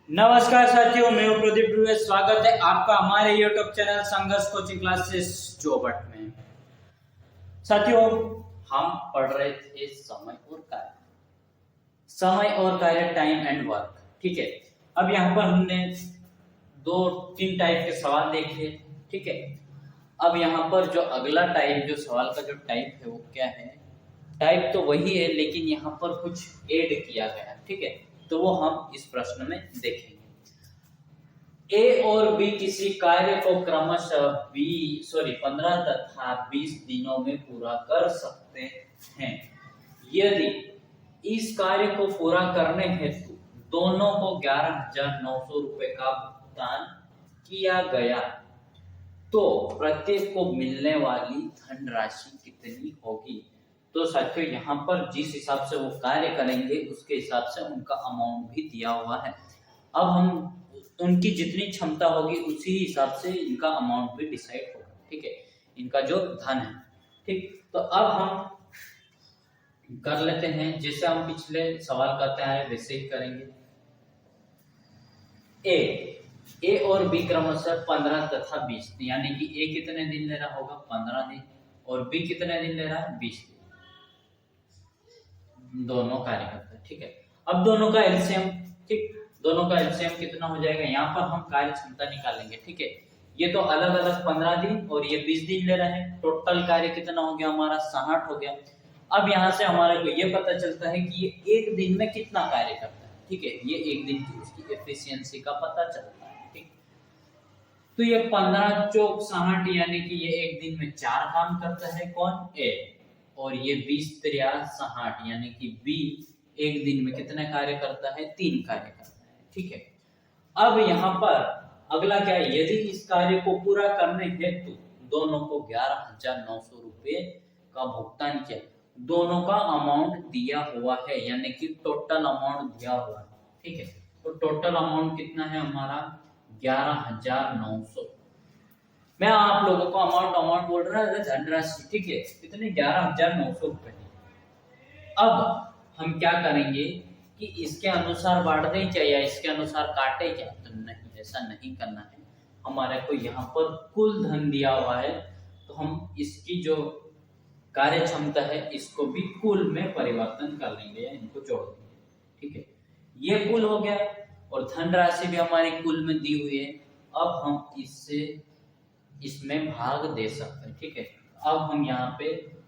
नमस्कार साथियों, मैं हूं प्रदीप दुबे। स्वागत है आपका हमारे यूट्यूब चैनल संघर्ष कोचिंग क्लासेस चौबट में। साथियों, हम पढ़ रहे थे समय और कार्य, टाइम एंड वर्क। ठीक है, अब यहाँ पर हमने दो तीन टाइप के सवाल देखे। ठीक है, अब यहाँ पर जो अगला टाइप, जो सवाल का जो टाइप है वो क्या है? टाइप तो वही है लेकिन यहाँ पर कुछ ऐड किया गया। ठीक है, तो वो हम इस प्रश्न में देखेंगे। ए और बी किसी कार्य को क्रमशः 15 तथा 20 दिनों में पूरा कर सकते हैं। यदि इस कार्य को पूरा करने हेतु दोनों को 11,900 रुपए का भुगतान किया गया तो प्रत्येक को मिलने वाली धनराशि कितनी होगी? तो साथियों, यहाँ पर जिस हिसाब से वो कार्य करेंगे उसके हिसाब से उनका अमाउंट भी दिया हुआ है। अब हम उनकी जितनी क्षमता होगी उसी हिसाब से इनका अमाउंट भी डिसाइड होगा। ठीक है, इनका जो धन है। ठीक, तो अब हम कर लेते हैं, जैसे हम पिछले सवाल करते हैं वैसे ही करेंगे। ए और बी क्रमशः 15 तथा 20, यानी कि ए कितने दिन ले रहा होगा? 15 दिन। और बी कितने दिन ले रहा है? 20 दिन। दोनों कार्य करते हैं। ठीक है, अब दोनों का एलसीएम, ठीक, दोनों का एलसीएम कितना हो जाएगा? यहाँ पर हम कार्य क्षमता निकालेंगे। ठीक है, ये तो अलग अलग 15 दिन और ये 20 दिन ले रहे हैं। टोटल कार्य कितना हो गया हमारा? 60 हो गया। अब यहाँ से हमारे को ये पता चलता है कि ये एक दिन में कितना कार्य करता है। ठीक है, ये एक दिन की उसकी एफिशिएंसी का पता चलता है। ठीक, तो ये 15 चौक 60, यानी कि ये एक दिन में 4 काम करता है। कौन? ए। और ये 20 त्रिया 60, यानी कि बी एक दिन में कितने कार्य करता है? 3 कार्य करता है। ठीक है, अब यहाँ पर अगला क्या है? यदि इस कार्य को पूरा करने हेतु दोनों को 11,900 रुपए का भुगतान किया, दोनों का अमाउंट दिया हुआ है, यानी कि टोटल अमाउंट दिया हुआ है। ठीक है, तो टोटल अमाउंट कितना है हमारा? 11,900। मैं आप लोगों को अमाउंट बोल रहा है, धनराशि। ठीक है, कितने? 11,900 रुपए। अब हम क्या करेंगे कि इसके अनुसार बांट दें क्या, या इसके अनुसार काटे क्या? तो नहीं, ऐसा नहीं करना है। हमारे को यहाँ पर कुल धन दिया हुआ है, तो हम इसकी जो कार्य क्षमता है इसको भी कुल में परिवर्तन कर लेंगे या इनको जोड़ देंगे। ठीक है, ये कुल हो गया और धनराशि भी हमारी कुल में दी हुई है। अब हम इससे इसमें भाग दे सकते हैं। ठीक है, अब हम यहाँ पे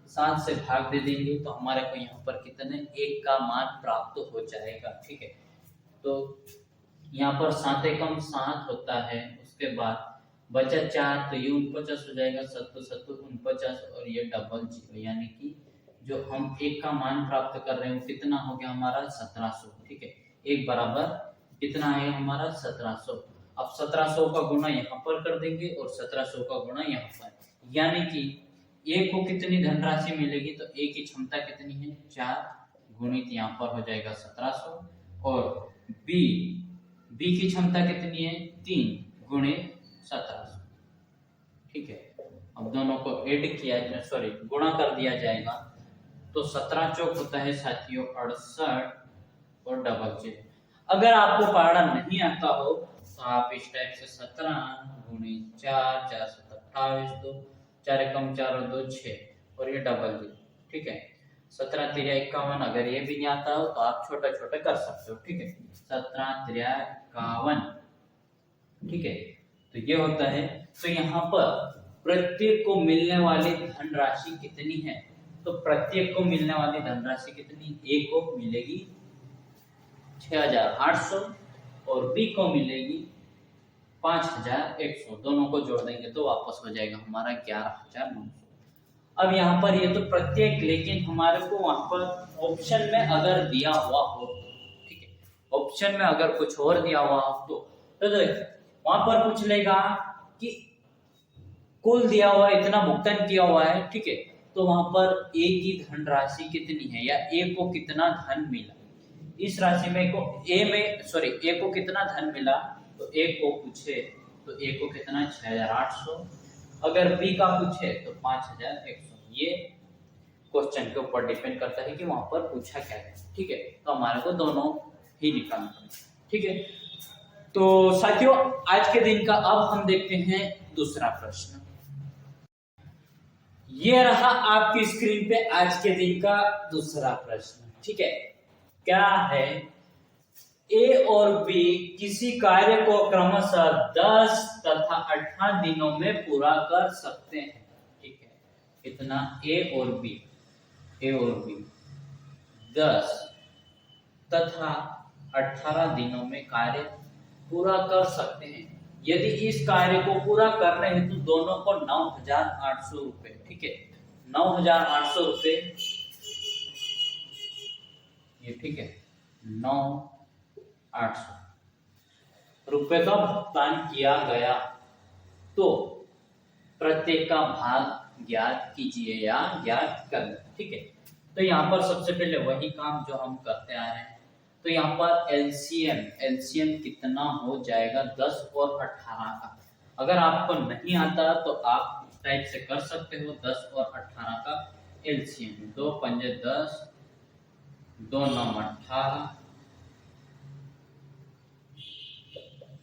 7 से भाग दे देंगे तो हमारे को यहाँ पर कितने? 1 का मान प्राप्त हो जाएगा। ठीक है, तो यहाँ पर 7 एकम 7 होता है। उसके बाद बचा 4, तो ये 49 हो जाएगा। 7 49 और ये डबल 0, यानी कि जो हम 1 का मान प्राप्त कर रहे हैं कितना हो गया हमारा? 1700। ठीक है, 1 बराबर कितना है हमारा? 1700। अब 1700 का गुणा यहाँ पर कर देंगे और 1700 का गुणा यहाँ पर, यानी कि ए को कितनी धनराशि मिलेगी? तो ए की क्षमता कितनी है? 4 गुणित यहाँ पर हो जाएगा 1700, और बी की क्षमता कितनी है? 3 गुणित 1700। ठीक है, अब दोनों को ऐड किया, गुणा कर दिया जाएगा तो 17 चौक होता है साथियों 68 और डबल 0। अगर आपको पढ़ना नहीं आता हो तो आप इस टाइप से 17 गुणित 4, 4 7 28, 2 4 एकम 4 और 2 6, और ये डबल 0। ठीक है, 17 3 51। अगर ये भी नहीं आता हो तो आप छोटे छोटे कर सकते हो। ठीक है, 17 3 51। ठीक है, तो ये होता है। तो यहाँ पर प्रत्येक को मिलने वाली धनराशि कितनी है? तो प्रत्येक को मिलने वाली धनराशि कितनी? ए को मिलेगी 6,800 और बी को मिलेगी 5,100। दोनों को जोड़ देंगे तो वापस हो जाएगा हमारा 11,900। अब यहाँ पर ये तो प्रत्येक, लेकिन हमारे को वहां पर ऑप्शन में अगर दिया हुआ हो, ठीक है, ऑप्शन में अगर कुछ और दिया हुआ हो तो वहां पर पूछ लेगा कि कुल दिया हुआ इतना भुगतान किया हुआ है। ठीक है, तो वहां पर ए की धनराशि कितनी है या ए को कितना धन मिला, इस राशि में ए को कितना धन मिला, तो ए को पूछे तो ए को कितना? 6,800। अगर बी का पूछे तो 5,100। ये क्वेश्चन के ऊपर डिपेंड करता है कि वहां पर पूछा क्या है। ठीक है, तो हमारे को दोनों ही निकालना है। ठीक है, तो साथियों, आज के दिन का अब हम देखते हैं दूसरा प्रश्न। ये रहा आपकी स्क्रीन पे आज के दिन का दूसरा प्रश्न। ठीक है, क्या है? ए और बी किसी कार्य को क्रमशः 10 तथा 18 दिनों में पूरा कर सकते हैं। ठीक है, इतना ए और बी 10 तथा 18 दिनों में कार्य पूरा कर सकते हैं। यदि इस कार्य को पूरा करने हेतु दोनों को 9,800 रुपए, ठीक है, 9,800 रुपए, ये ठीक है, 9,800 रुपए का भुगतान किया गया, तो प्रत्येक का भाग ज्ञात कीजिए या ज्ञात कर। ठीक है, तो यहाँ पर सबसे पहले वही काम जो हम करते आ रहे हैं। तो यहाँ पर एलसीएम कितना हो जाएगा 10 और 18 का। अगर आपको नहीं आता तो आप इस टाइप से कर सकते हो, 10 और 18 का एलसीएम। 2 पंजे 10, 2 9 18,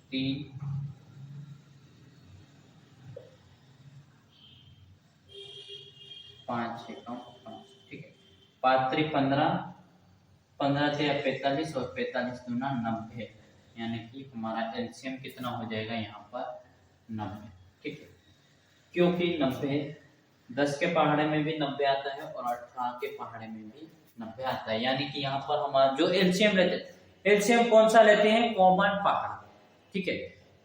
3 5 6 5, ठीक है, 5 3 15, 15 से 45 और 45 दूना 90, यानी कि हमारा एलसीएम कितना हो जाएगा यहाँ पर 90। ठीक है, क्योंकि 90 10 के पहाड़े में भी 90 आता है और 18 के पहाड़े में भी 90 आता है, यानी कि यहाँ पर हमारा जो एलसीएम लेते हैं, एलसीएम कौन सा लेते हैं? कॉमन पहाड़। ठीक है,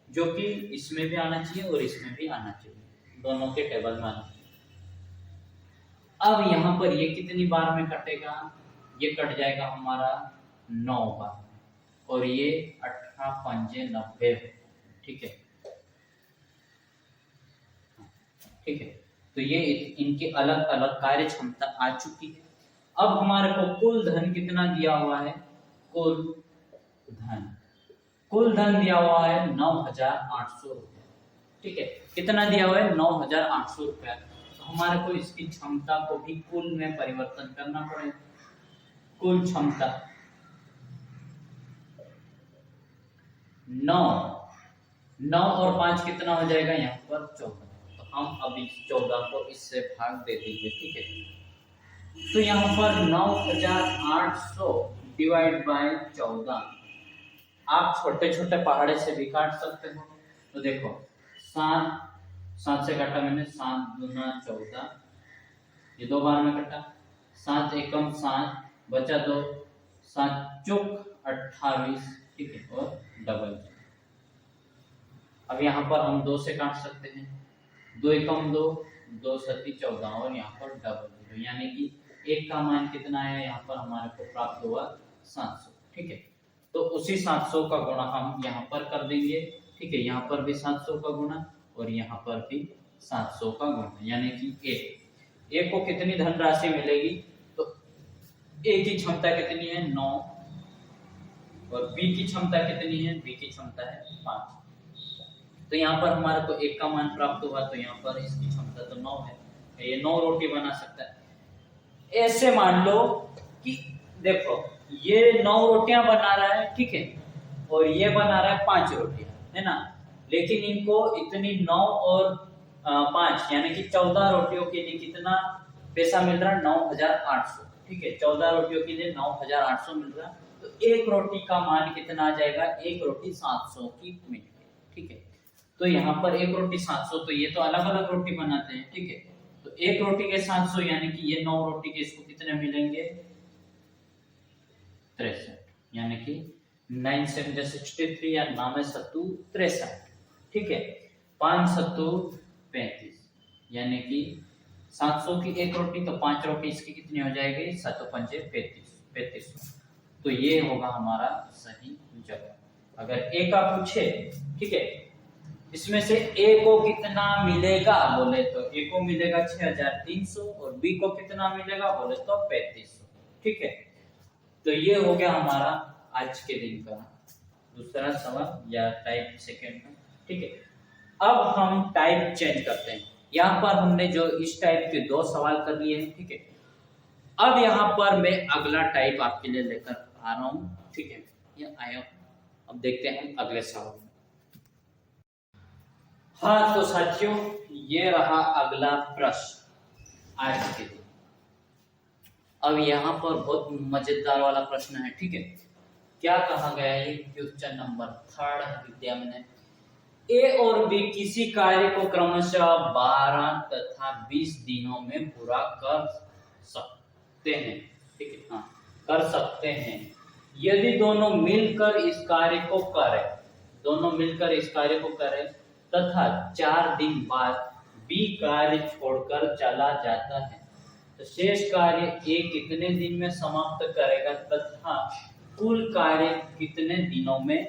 जो कि इसमें भी आना चाहिए और इसमें भी आना चाहिए, दोनों के टेबल में आना चाहिए। अब यहाँ पर ये कितनी बार में कटेगा? ये कट जाएगा हमारा 9 बार, और ये 18 पंजे 90। ठीक है, ठीक है, तो ये इनके अलग अलग कार्य क्षमता आ चुकी है। अब हमारे को कुल धन कितना दिया हुआ है? कुल धन दिया हुआ है 9,800 रुपया। ठीक है, कितना दिया हुआ है? 9,800 रुपया। तो हमारे को इसकी क्षमता को भी कुल में परिवर्तन करना पड़ेगा। कुल क्षमता 9 और 5 कितना हो जाएगा? यहाँ पर 14। तो हम अभी 14 को इससे भाग दे देंगे। ठीक है, तो यहाँ पर 9,800 डिवाइड बाय 14। आप छोटे छोटे पहाड़े से भी काट सकते हो। तो देखो 7 से काटा मैंने, 7 दूना 14, ये 2 बार में कटा, 7 एकम 7, बचा 2, 7 चौक 28। ठीक है, और डबल। अब यहाँ पर हम 2 से काट सकते हैं, 2 एकम 2, 2 सती 14, और यहाँ पर डबल, यानी कि एक का मान कितना है? यहाँ पर हमारे को प्राप्त हुआ 700। ठीक है, तो उसी 700 का गुणा हम यहाँ पर कर देंगे। ठीक है, यहाँ पर भी 700 का गुणा और यहाँ पर भी 700 का गुणा, यानी कि ए को कितनी धनराशि मिलेगी? तो ए की क्षमता कितनी है? 9, और बी की क्षमता कितनी है? बी की क्षमता है 5। तो यहाँ पर हमारे को एक का मान प्राप्त हुआ, तो यहाँ पर इसकी क्षमता तो 9 है, ये 9 रोटी बना सकता है। ऐसे मान लो कि देखो ये 9 रोटियां बना रहा है, ठीक है, और ये बना रहा है 5 रोटियां, है ना, लेकिन इनको इतनी 9 और 5 यानी कि 14 रोटियों के लिए कितना पैसा मिल रहा है? 9,800। ठीक है, 14 रोटियों के लिए 9,800 मिल रहा है। तो एक रोटी का मान कितना आ जाएगा? एक रोटी 700 की मिल गई। ठीक है, तो यहाँ पर एक रोटी 700, तो ये तो अलग अलग रोटी बनाते हैं। ठीक है, तो एक रोटी के 700, यानी कि ये 9 रोटी के इसको कितने मिलेंगे? 63, यानी कि 9 7 63 या 9 सत्तू 63। ठीक है, 5 सत्तू 35, यानी कि 700 की एक रोटी, तो 5 रोटी इसकी कितनी हो जाएगी? 7 पंजे 35। तो ये होगा हमारा सही जवाब। अगर ए का पूछे, ठीक है, इसमें से ए को कितना मिलेगा बोले तो ए को मिलेगा 6,300, और बी को कितना मिलेगा बोले तो 3,500। ठीक है, तो ये हो गया हमारा आज के दिन का दूसरा सवाल या टाइप सेकंड में। ठीक है, अब हम टाइप चेंज करते हैं। यहाँ पर हमने जो इस टाइप के 2 सवाल कर लिए हैं। ठीक है, अब यहाँ पर मैं अगला टाइप आपके लिए लेकर आ रहा हूँ। ठीक है, ये आया, अब देखते हैं हम अगले सवाल में। हाँ तो साथियों, ये रहा अगला प्रश्न आज के लिए। अब यहाँ पर बहुत मजेदार वाला प्रश्न है, ठीक है। क्या कहा गया है, ये क्वेश्चन नंबर 3 है विद्या में। ए और बी किसी कार्य को क्रमशः 12 तथा 20 दिनों में पूरा कर सकते हैं, ठीक है। हाँ, कर सकते हैं यदि दोनों मिलकर इस कार्य को करें, तथा 4 दिन बाद बी कार्य छोड़कर चला जाता है, तो शेष कार्य ए कितने दिन में समाप्त करेगा तथा कुल कार्य कितने दिनों में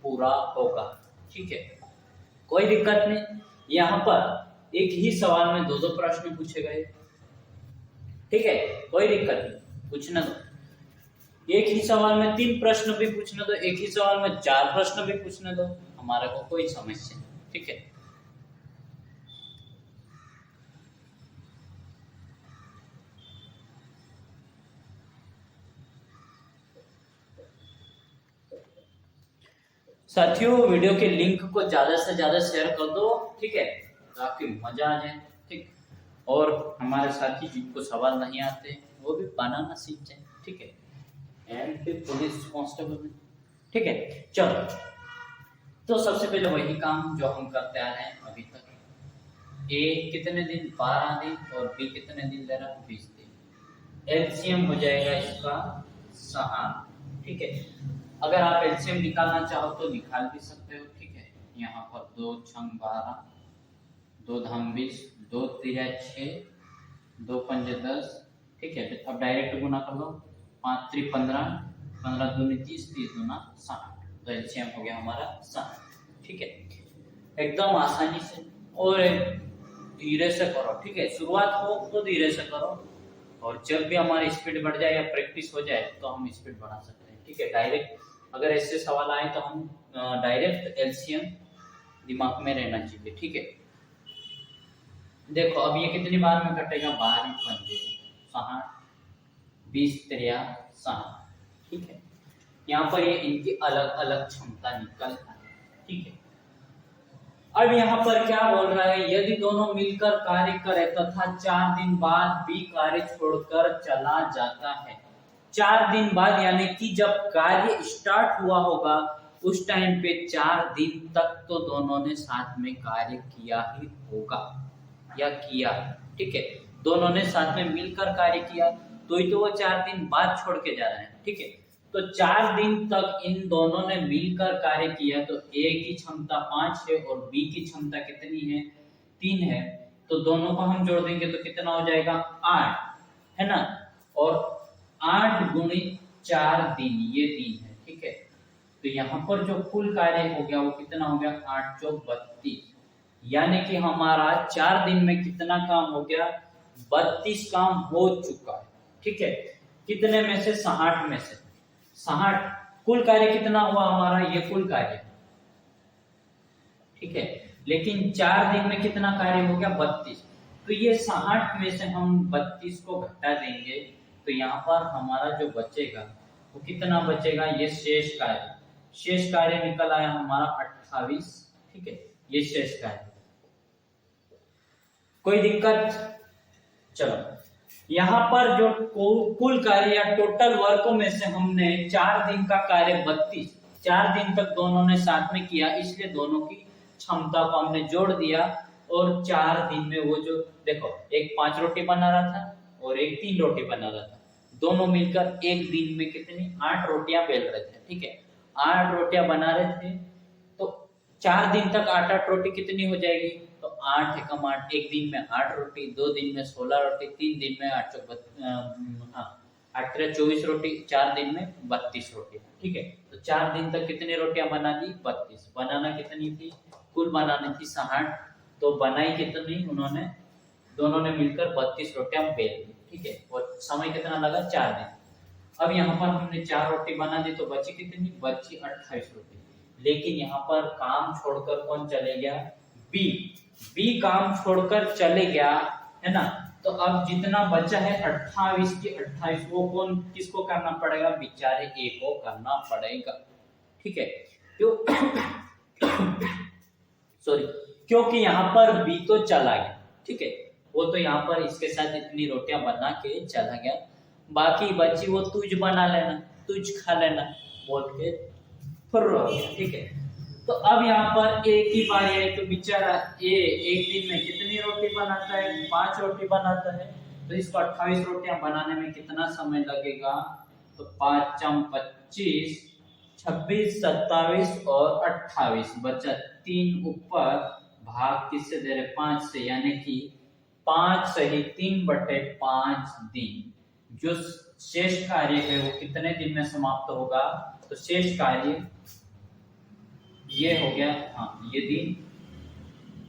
पूरा होगा, ठीक है। कोई दिक्कत नहीं, यहाँ पर एक ही सवाल में दो प्रश्न पूछे गए, ठीक है। कोई दिक्कत नहीं, पूछने दो। एक ही सवाल में 3 प्रश्न भी पूछने दो, एक ही सवाल में 4 प्रश्न भी पूछने दो, हमारे को कोई समस्या नहीं, ठीक है। साथियों, वीडियो के लिंक को ज्यादा से ज्यादा शेयर कर दो, ठीक है, ताकि मजा आ जाए, ठीक। और हमारे साथी जिनको सवाल नहीं आते वो भी बनाना सीख जाए, ठीक है। एंड पुलिस कांस्टेबल में, ठीक है। चलो, तो सबसे पहले वही काम जो हम करते आ रहे हैं अभी तक। ए कितने दिन, 12 दिन, और बी कितने दिन ले रहा है, 20 दिन। एलसीएम हो जाएगा इसका 6, ठीक है। अगर आप एलसीएम निकालना चाहो तो निकाल भी सकते हो, ठीक है। यहाँ पर 2 छंग 12, 2 धाम 20, 2 तिरिया 6, 2 पंजे 10, ठीक है। अब डायरेक्ट गुना कर लो, 5 3 15, 15 दूनी 30, 30 दूना 60, तो एलसीएम हो गया हमारा 60, ठीक है। एकदम आसानी से और धीरे से करो, ठीक है। शुरुआत हो तो धीरे से करो, और जब भी हमारी स्पीड बढ़ जाए या प्रैक्टिस हो जाए तो हम स्पीड बढ़ा सकते हैं, ठीक है। डायरेक्ट अगर ऐसे सवाल आए तो हम डायरेक्ट एलसीएम दिमाग में रहना चाहिए, ठीक है। देखो अब ये कितनी बार में कटेगा, 12 पंजे 60, 20 त्रिया 60, ठीक है। यहाँ पर ये इनकी अलग अलग क्षमता निकल है, ठीक है। अब यहाँ पर क्या बोल रहा है, यदि दोनों मिलकर कार्य करें तथा 4 दिन बाद बी कार्य छोड़कर चला जाता है। 4 दिन बाद यानी कि जब कार्य स्टार्ट हुआ होगा उस टाइम पे 4 दिन तक तो दोनों ने साथ में कार्य किया ही होगा या किया, ठीक है। दोनों ने साथ में मिलकर कार्य किया तो ही तो वो 4 दिन बाद छोड़ के जा रहे हैं, ठीक है। तो 4 दिन तक इन दोनों ने मिलकर कार्य किया, तो ए की क्षमता 5 है और बी की क्षमता कितनी है, 3 है। तो दोनों को हम जोड़ देंगे तो कितना हो जाएगा, 8, है ना। और 8 गुणित 4 दिन, ये दिन है, ठीक है। तो यहाँ पर जो कुल कार्य हो गया वो कितना हो गया, 8 चौक 32, यानी कि हमारा 4 दिन में कितना काम हो गया, 32 काम हो चुका है, ठीक है। कितने में से, 60 में से 60। कुल कार्य कितना हुआ हमारा, ये कुल कार्य, ठीक है। लेकिन 4 दिन में कितना कार्य हो गया, 32। तो ये 60 में से हम 32 को घटा देंगे तो यहाँ पर हमारा जो बचेगा वो कितना बचेगा, ये शेष कार्य निकल आया हमारा 28, ठीक है। ये शेष कार्य, कोई दिक्कत। चलो, यहाँ पर जो कुल कार्य या टोटल वर्क में से हमने 4 दिन का कार्य 32, 4 दिन तक दोनों ने साथ में किया, इसलिए दोनों की क्षमता को हमने जोड़ दिया। और 4 दिन में वो जो देखो, एक 5 रोटी बना रहा था और एक 3 रोटी बना रहा था, दोनों मिलकर एक दिन में कितनी, 8 रोटियां बेल रहे थे, ठीक है। 8 रोटियां बना रहे थे, तो 4 दिन तक 8 रोटी कितनी हो जाएगी, तो 8 एकम 8, एक दिन में 8 रोटी, 2 दिन में 16 रोटी, 3 दिन में 8 24 रोटी, 4 दिन में 32 रोटी, ठीक है। तो 4 दिन तक कितनी रोटियां बना दी, 32। बनाना कितनी थी, कुल बनानी थी 60, तो बनाई कितनी उन्होंने, दोनों ने मिलकर 32 रोटियां बेल दी, ठीक है। और समय कितना लगा, 4 दिन। अब यहाँ पर हमने 4 रोटी बना दी तो बची कितनी, बची 28 रोटी। लेकिन यहाँ पर काम छोड़कर कौन चले गया, बी काम छोड़कर चले गया, है ना। तो अब जितना बचा है 28 की 28, वो कौन, किसको करना पड़ेगा, बेचारे ए को करना पड़ेगा, ठीक है। क्यों? सॉरी, क्योंकि यहाँ पर बी तो चला गया, ठीक है, वो तो यहाँ पर इसके साथ इतनी रोटियां बना के चला गया, बाकी बची वो तुझ बना लेना, तुझ खा लेना बोल के फिर रह गया, ठीक है। तो अब यहाँ पर एक ही बारी है, तो बेचारा ए एक दिन में कितनी रोटी बनाता है? 5 रोटी बनाता है। तो इसको 28 रोटियां बनाने में कितना समय लगेगा? तो 5 25, 26, 27 और 28 बचा 3 ऊपर, भाग किससे दे रहे? 5 से, यानी कि 5 सही 3/5 दिन। जो शेष कार्य है वो कितने दिन में समाप्त होगा? तो शेष कार्य ये हो गया, हाँ ये दिन,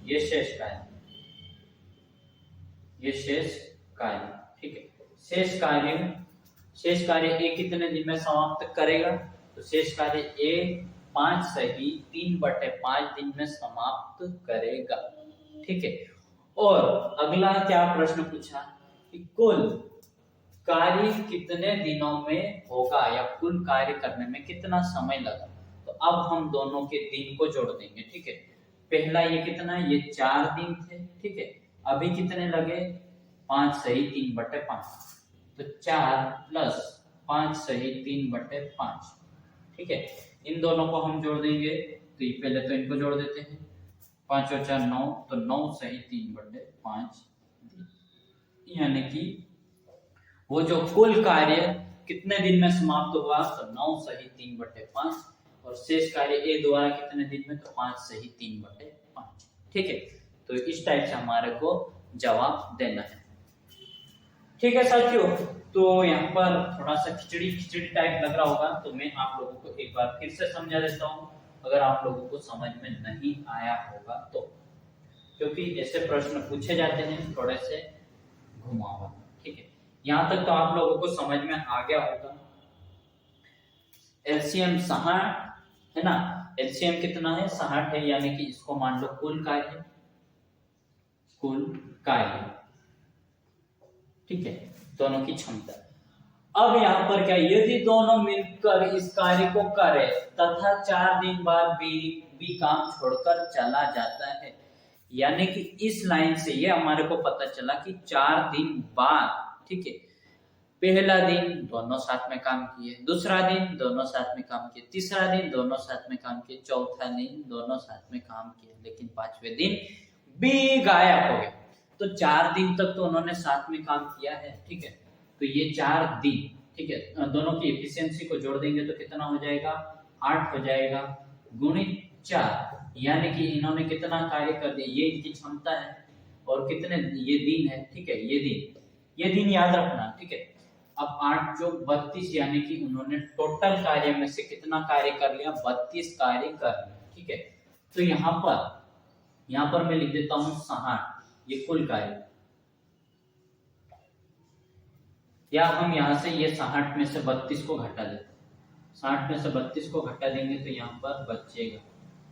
ये शेष कार्य, ये शेष कार्य, ठीक है। शेष कार्य ए कितने दिन में समाप्त करेगा? तो शेष कार्य ए 5 सही 3/5 दिन में समाप्त करेगा, ठीक है। और अगला क्या प्रश्न पूछा कि कुल कार्य कितने दिनों में होगा, या कुल कार्य करने में कितना समय लगा? तो अब हम दोनों के दिन को जोड़ देंगे, ठीक है। पहला ये कितना, ये 4 दिन थे, ठीक है। अभी कितने लगे? 5 सही 3/5, तो 4 प्लस 5 सही 3/5, ठीक है। इन दोनों को हम जोड़ देंगे, तो ये पहले तो इनको जोड़ देते हैं, 5 और 4 9, तो 9 सही 3/5, यानी कि वो जो कुल कार्य कितने दिन में समाप्त हुआ? तो 9 सही 3/5, और शेष कार्य ए द्वारा कितने दिन में? तो 5 सही 3/5, ठीक है। तो इस टाइप से हमारे को जवाब देना है, ठीक है साथियों। तो यहाँ पर थोड़ा सा खिचड़ी टाइप लग रहा होगा, तो मैं आप लोगों को एक बार फिर से समझा देता हूँ, अगर आप लोगों को समझ में नहीं आया होगा तो, क्योंकि ऐसे प्रश्न पूछे जाते हैं थोड़े से घुमावा, ठीक है। यहाँ तक तो आप लोगों को समझ में आ गया होगा। एलसीएम 60 है ना, एलसीएम कितना है? 60 है, यानी कि इसको मान लो कुल कार्य, ठीक है, दोनों की क्षमता। अब यहाँ पर क्या, यदि दोनों मिलकर इस कार्य को करें तथा 4 दिन बाद बी काम छोड़कर चला जाता है, यानी कि इस लाइन से ये हमारे को पता चला कि 4 दिन बाद, ठीक है, पहला दिन दोनों साथ में काम किए, दूसरा दिन दोनों साथ में काम किए, तीसरा दिन दोनों साथ में काम किए, चौथा दिन दोनों साथ में काम किए, लेकिन 5वें दिन बी गायब हो गया। तो 4 दिन तक तो उन्होंने साथ में काम किया है, ठीक है। तो ये 4 दिन, ठीक है, दोनों की एफिशिएंसी को जोड़ देंगे तो कितना हो जाएगा? 8 हो जाएगा, गुणित 4, यानी कि इन्होंने कितना कार्य कर दिया, ये इनकी क्षमता है, और कितने ये दिन है, ठीक है, ये दिन याद रखना, ठीक है। अब 8 जो 32, यानी कि उन्होंने टोटल कार्य में से कितना कार्य कर लिया? 32 कार्य कर लिया, ठीक है। तो यहाँ पर मैं लिख देता हूं 60, ये कुल कार्य, या हम यहाँ से ये 60 में से 32 को घटा देते, 60 में से 32 को घटा देंगे तो यहाँ पर बचेगा,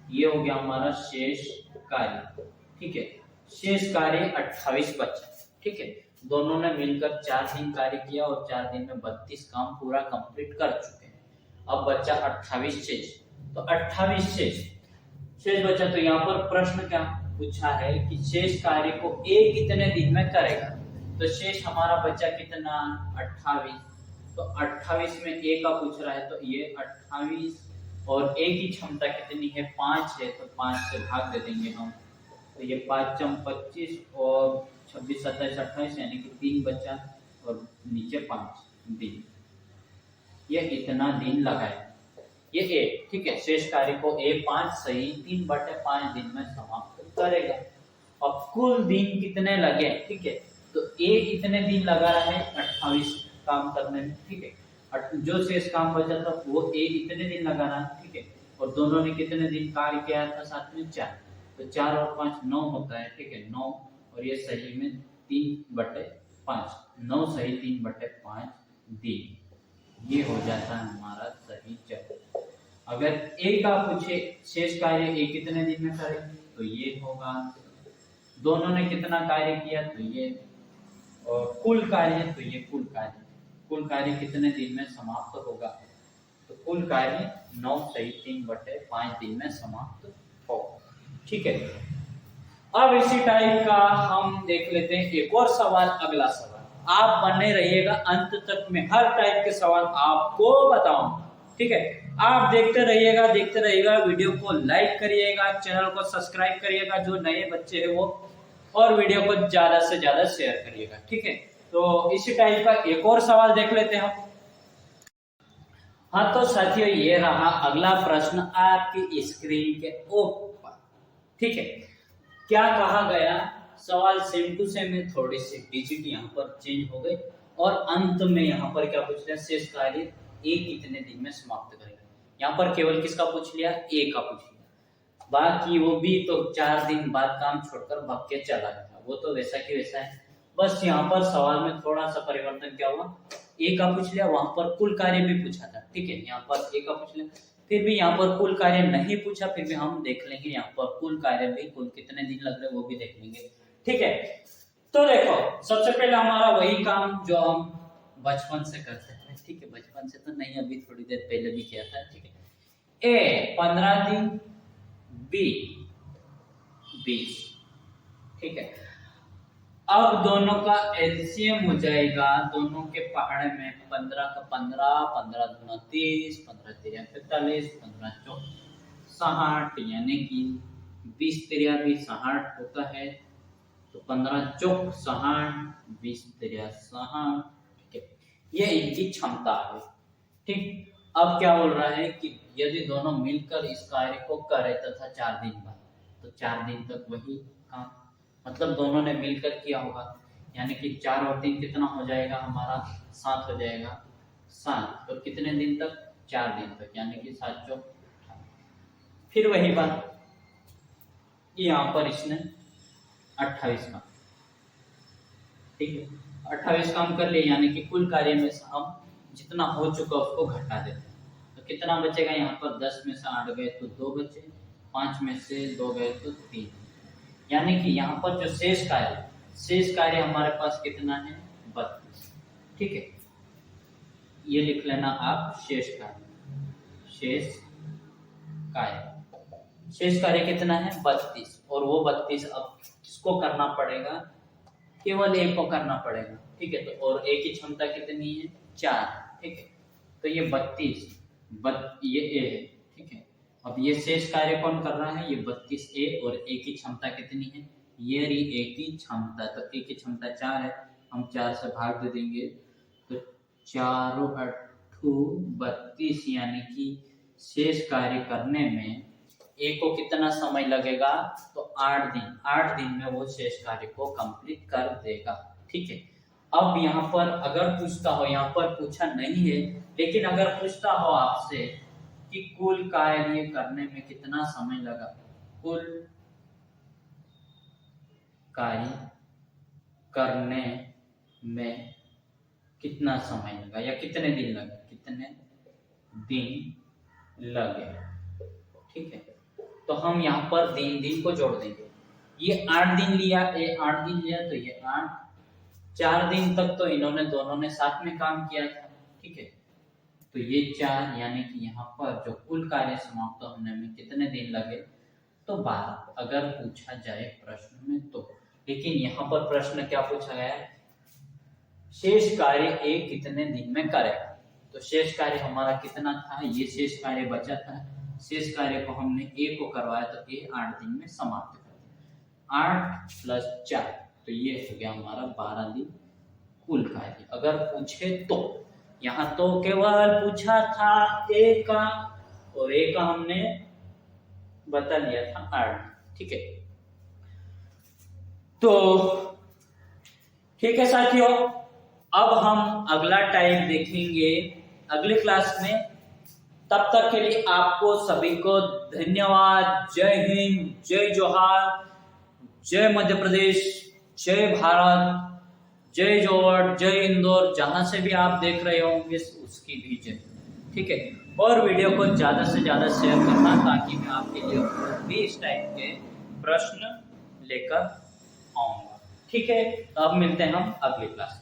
ये हो गया हमारा शेष कार्य, ठीक है। शेष कार्य 28 बचा, ठीक है। दोनों ने मिलकर 4 दिन कार्य किया और 4 दिन में 32 काम पूरा कंप्लीट कर चुके हैं। अब बचा 28 शेष, तो 28 शेष बचा। तो यहाँ पर प्रश्न क्या पूछा है कि शेष कार्य को ए कितने दिन में करेगा? तो शेष हमारा बचा कितना? 28, तो 28 में ए का पूछ रहा है, तो ये 28, और ए की क्षमता कितनी है? 5 है, तो 5 से भाग दे देंगे हम, तो ये 5 25 और 26 27 28, यानी कि 3 बचा, और नीचे 5 दिन, ये इतना दिन लगाए, ये ए, ठीक है। शेष कार्य को ए 5 सही 3/5 दिन में समाप्त करेगा। अब कुल दिन कितने लगे, ठीक है, तो ए इतने दिन लगा रहा है 28 काम करने में, ठीक है। जो शेष काम बचा था वो ए इतने दिन लगा रहा है, ठीक है, और दोनों ने कितने दिन कार्य किया था साथ में? 4, तो 4 और 5 9 होता है, ठीक है, 9, और ये सही में 3/5, 9 सही 3/5 दिन, ये हो जाता है हमारा सही जवाब। अगर ए का पूछे शेष कार्य ए कितने दिन में करे, तो ये होगा, दोनों ने कितना कार्य किया, तो ये, और कुल कार्य, तो ये कुल कार्य कितने दिन में समाप्त होगा, तो कुल कार्य 9 सही 3/5 दिन में समाप्त हो। ठीक है, अब इसी टाइप का हम देख लेते हैं एक और सवाल। अगला सवाल आप बने रहिएगा अंत तक में, हर टाइप के सवाल आपको बताऊंगा। ठीक है, आप देखते रहिएगा, वीडियो को लाइक करिएगा, चैनल को सब्सक्राइब करिएगा जो नए बच्चे हैं वो, और वीडियो को ज्यादा से ज्यादा शेयर करिएगा। ठीक है, तो इसी टाइप का एक और सवाल देख लेते हैं हम। हाँ तो साथियों, ये रहा अगला प्रश्न आपकी स्क्रीन के ऊपर। ठीक है, क्या कहा गया, सवाल सेम टू सेम है, थोड़ी सी डिजिट यहाँ पर चेंज हो गई, और अंत में यहाँ पर क्या पूछ लिया, शेष कार्य ए कितने दिन में समाप्त करेगा। यहाँ पर केवल किसका पूछ लिया, ए का पूछ लिया, बाकी वो भी तो 4 दिन बाद काम छोड़कर भाग के चला गया, वो तो वैसा की वैसा है। बस यहाँ पर सवाल में थोड़ा सा परिवर्तन क्या हुआ, ए का पूछ लिया, वहां पर कुल कार्य भी पूछा था। ठीक है, यहाँ पर ए का पूछ लिया, फिर भी यहाँ पर कुल कार्य नहीं पूछा, फिर भी हम देख लेंगे यहाँ पर कुल कार्य भी, कुल कितने दिन लग रहे वो भी देख लेंगे। ठीक है, तो देखो सबसे पहले हमारा वही काम जो हम बचपन से करते हैं। ठीक है, बचपन से तो नहीं, अभी थोड़ी देर पहले भी किया था। ठीक है, ए 15 दिन, बी 20। ठीक है, अब दोनों का एलसीएम हो जाएगा, दोनों के पहाड़े में 15 का 15, 15 दूना 30, 15 तिरिया 45, 15 चौक 60, यानी कि 20 तिरिया भी 60 होता है, तो 15 चौक 60, 20 तिरिया 60। ठीक है, ये इनकी क्षमता है। ठीक, अब क्या बोल रहा है कि यदि दोनों मिलकर इस कार्य को करे तथा 4 दिन बाद, तो 4 दिन तक वही काम, मतलब दोनों ने मिलकर किया होगा, यानी कि 4 और 3 कितना हो जाएगा हमारा, 7 हो जाएगा, 7 और कितने दिन तक, 4 दिन तक, यानी कि 7 चौक। फिर वही बात यहाँ पर इसने 28 काम, ठीक है, 28 काम कर लिए, यानी कि कुल कार्य में से हम जितना हो चुका उसको घटा देते हैं, तो कितना बचेगा, यहाँ पर 10 में से 8 गए तो 2 बचे, 5 में से 2 गए तो 3, यानी कि यहाँ पर जो शेष कार्य हमारे पास कितना है, 32। ठीक है, ये लिख लेना आप, शेष कार्य कितना है, 32, और वो 32 अब किसको करना पड़ेगा, केवल एक को करना पड़ेगा। ठीक है, तो और ए की क्षमता कितनी है, 4। ठीक है, तो ये 32 ये ए है। ठीक है, अब ये शेष कार्य कौन कर रहा है, ये 32 ए, और ए की क्षमता कितनी है, ये रही ए की क्षमता, तो ए की क्षमता 4 है, हम 4 से भाग दे देंगे, तो 4 8 32, यानी कि शेष कार्य करने में ए को कितना समय लगेगा, तो 8 दिन में वो शेष कार्य को कंप्लीट कर देगा। ठीक है, अब यहाँ पर अगर पूछता हो, यहाँ पर पूछा नहीं है, लेकिन अगर पूछता हो आपसे कि कुल कार्य करने में कितना समय लगा, कुल कार्य करने में कितना समय लगा या कितने दिन लगे, ठीक है, तो हम यहाँ पर दिन को जोड़ देंगे। ये 8 दिन लिया, ये 8 दिन लिया, तो ये 8, 4 दिन तक तो इन्होंने दोनों ने साथ में काम किया था। ठीक है, तो ये 4, यानी कि यहाँ पर जो कुल कार्य समाप्त होने में कितने दिन लगे, तो 12, अगर पूछा जाए प्रश्न में तो। लेकिन यहाँ पर प्रश्न क्या पूछा गया है, शेष कार्य ए कितने दिन में करेगा, तो शेष कार्य हमारा कितना था, ये शेष कार्य बचा था, शेष कार्य को हमने ए को करवाया, तो ए 8 दिन में समाप्त कर दिया, 8 + 4, तो ये हो गया हमारा 12 दिन कुल कार्य, अगर पूछे तो। यहाँ तो केवल पूछा था ए का, और ए का हमने बता दिया था 8। ठीक है, तो ठीक है साथियों, अब हम अगला टाइप देखेंगे अगली क्लास में। तब तक के लिए आपको सभी को धन्यवाद। जय हिंद, जय जोहार, जय मध्य प्रदेश, जय भारत, जय जोड़, जय इंदौर, जहां से भी आप देख रहे होंगे उसकी भी जय। ठीक है, और वीडियो को ज्यादा से ज्यादा शेयर करना, ताकि मैं आपके लिए भी इस टाइप के प्रश्न लेकर आऊंगा। ठीक है, तो अब मिलते हैं हम अगली क्लास में।